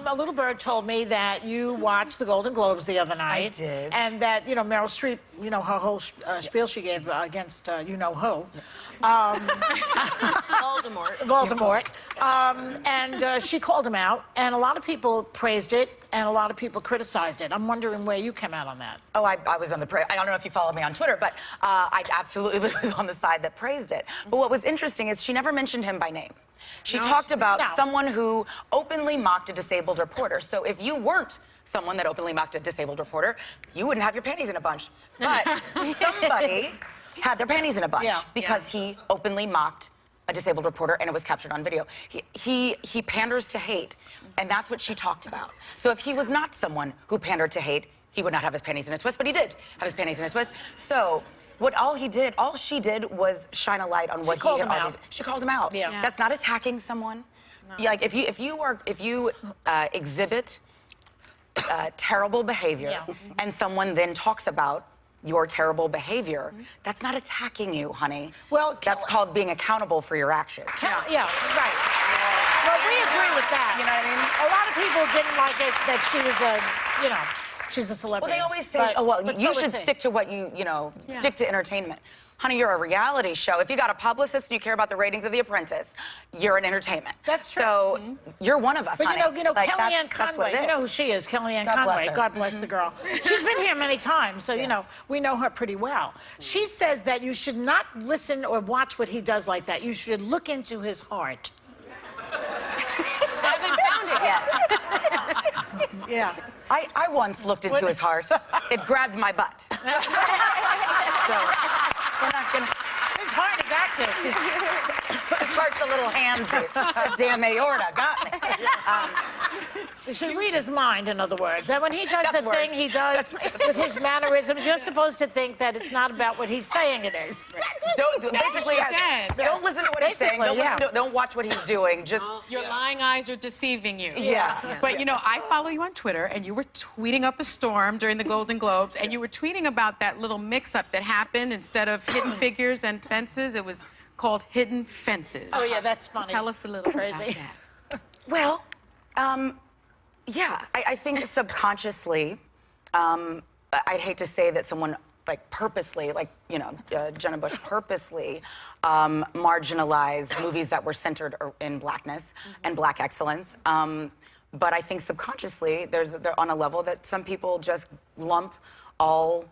a little bird told me that you watched the Golden Globes the other night. I did. And that, Meryl Streep, her whole spiel she gave against you-know-who. Voldemort. And she called him out, and a lot of people praised it, and a lot of people criticized it. I'm wondering where you came out on that. Oh, I was on I don't know if you follow me on Twitter, but I absolutely was on the side that praised it. But what was interesting is she never mentioned him by name. She talked about someone who openly mocked a disabled reporter. So if you weren't someone that openly mocked a disabled reporter, you wouldn't have your panties in a bunch. But somebody had their panties in a bunch because he openly mocked a disabled reporter, and it was captured on video. He panders to hate, and that's what she talked about. So if he was not someone who pandered to hate, he would not have his panties in a twist, but he did have his panties in a twist. So all she did was shine a light on what he had already done. She called him out. Yeah. That's not attacking someone. No. Like if you exhibit terrible behavior and someone then talks about your terrible behavior, that's not attacking you, honey. Well, that's called being accountable for your actions. Yeah, right. Well, we agree with that. You know what I mean? A lot of people didn't like it that she was she's a celebrity. Well, they always say, you should stick to what stick to entertainment. Honey, you're a reality show. If you got a publicist and you care about the ratings of The Apprentice, you're an entertainment. That's true. So you're one of us, honey. But Kellyanne Conway, you know who she is, Kellyanne Conway. God bless the girl. She's been here many times, so, we know her pretty well. She says that you should not listen or watch what he does like that. You should look into his heart. I haven't found it yet. Yeah. I once looked into his heart. It grabbed my butt. So, we're not gonna... His heart is active. His heart's a little handsy. That damn aorta got me. You should read his mind, in other words. And when he does the thing he does with his mannerisms, you're supposed to think that it's not about what he's saying it is. That's what don't listen to what he's saying. Don't watch what he's doing. Just your lying eyes are deceiving you. Yeah. But I follow you on Twitter, and you were tweeting up a storm during the Golden Globes, and you were tweeting about that little mix-up that happened. Instead of Hidden Figures and Fences, it was called Hidden Fences. Oh yeah, that's funny. Tell us a little crazy. about that. Well, yeah, I think subconsciously, I'd hate to say that someone purposely, Jenna Bush purposely marginalized movies that were centered in blackness and black excellence. But I think subconsciously, they're on a level that some people just lump all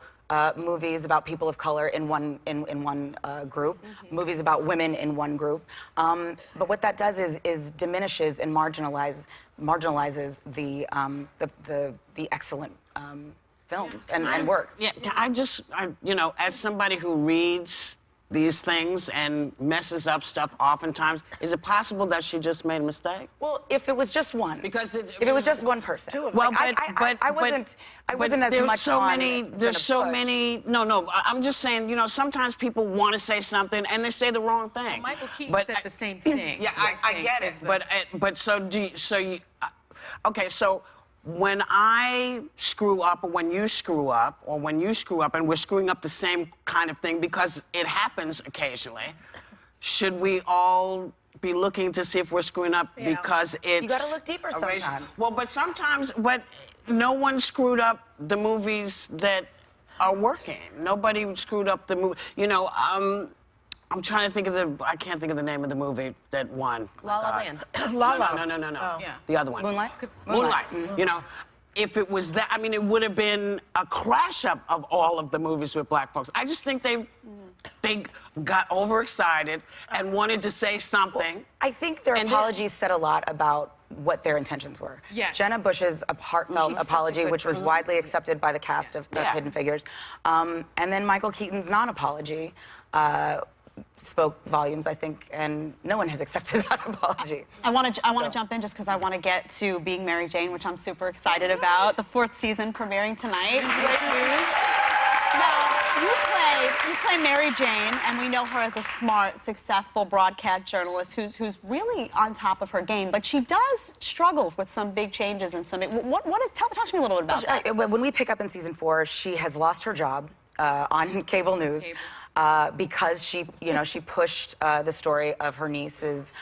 movies about people of color in one group, movies about women in one group. But what that does is diminishes and marginalizes the excellent films and work. Yeah, as somebody who reads these things and messes up stuff oftentimes, is it possible that she just made a mistake? Well, if it was just one. Because if it was just one person. Well, I wasn't as much so on many, there's so many, no, I'm just saying, sometimes people want to say something and they say the wrong thing. Well, Michael Keaton said the same thing. Yeah, I get it. But so okay, so when I screw up, or when you screw up, and we're screwing up the same kind of thing because it happens occasionally, should we all be looking to see if we're screwing up because it's... You gotta look deeper sometimes. Well, but no one screwed up the movies that are working. Nobody screwed up the movie. I'm trying to think of I can't think of the name of the movie that won. La La Land. La La. No. Oh. Yeah. The other one. Moonlight? Moonlight. If it was that, it would have been a crash up of all of the movies with black folks. I just think they got overexcited and wanted to say something. I think their apologies said a lot about what their intentions were. Yes. Jenna Bush's heartfelt apology, which was widely accepted by the cast of Hidden Figures, and then Michael Keaton's non-apology spoke volumes, I think, and no one has accepted that apology. I want to jump in just because I want to get to Being Mary Jane, which I'm super excited about. The 4th season premiering tonight. Great news. Now, you play Mary Jane, and we know her as a smart, successful broadcast journalist who's really on top of her game, but she does struggle with some big changes and some. Talk to me a little bit about that. When we pick up in season 4, she has lost her job on cable news. because she, she pushed the story of her niece's,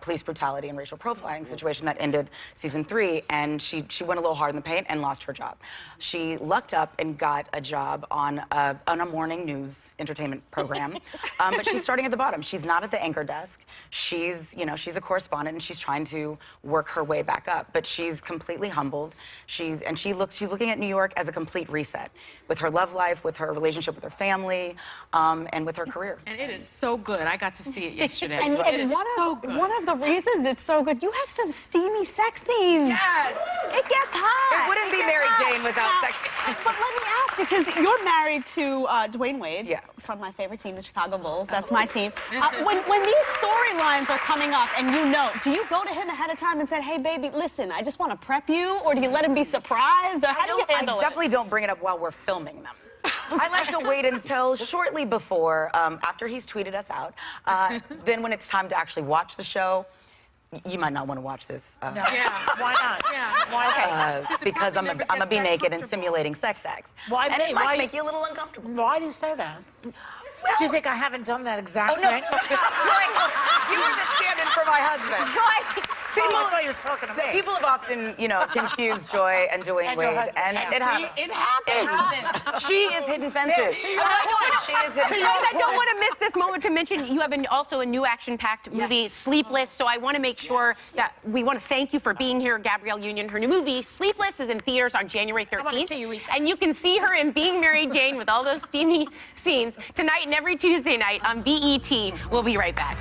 police brutality and racial profiling situation that ended season 3, and she went a little hard in the paint and lost her job. She lucked up and got a job on a morning news entertainment program, but she's starting at the bottom. She's not at the anchor desk. She's a correspondent, and she's trying to work her way back up. But she's completely humbled. She's looking at New York as a complete reset with her love life, with her relationship with her family, and with her career. And it is so good. I got to see it yesterday. And It is so good. one of the reasons it's so good, you have some steamy sex scenes. Yes. It gets hot. It wouldn't be Mary Jane without sex. But let me ask, because you're married to Dwayne Wade, Yeah. from my favorite team, the Chicago Bulls. That's my team. When these storylines are coming up and do you go to him ahead of time and say, hey, baby, listen, I just want to prep you? Or do you let him be surprised? Or how do you handle I definitely don't bring it up while we're filming them. I like to wait until shortly before, after he's tweeted us out. Then when it's time to actually watch the show, you might not want to watch this. No. Yeah, why not? Yeah, why not? Because I'm gonna be naked and simulating sex acts. Why- and it might why- make you a little uncomfortable. Why do you say that? Well, Do you think I haven't done that exact Oh, no. thing? Joy, you were the stand-in for my husband. I thought you were talking to me. People have often, confused Joy and Dwayne And your Wade, husband, and yeah. it happens. It happens. She is hidden fences. She is hidden Guys, I fences. don't want to miss this moment to mention you have also a new action-packed movie, Sleepless. So I want to make sure that we want to thank you for being here, Gabrielle Union. Her new movie, Sleepless, is in theaters on January 13th. wanna see you eat that. And you can see her in Being Mary Jane with all those steamy scenes tonight and every Tuesday night on BET. We'll be right back.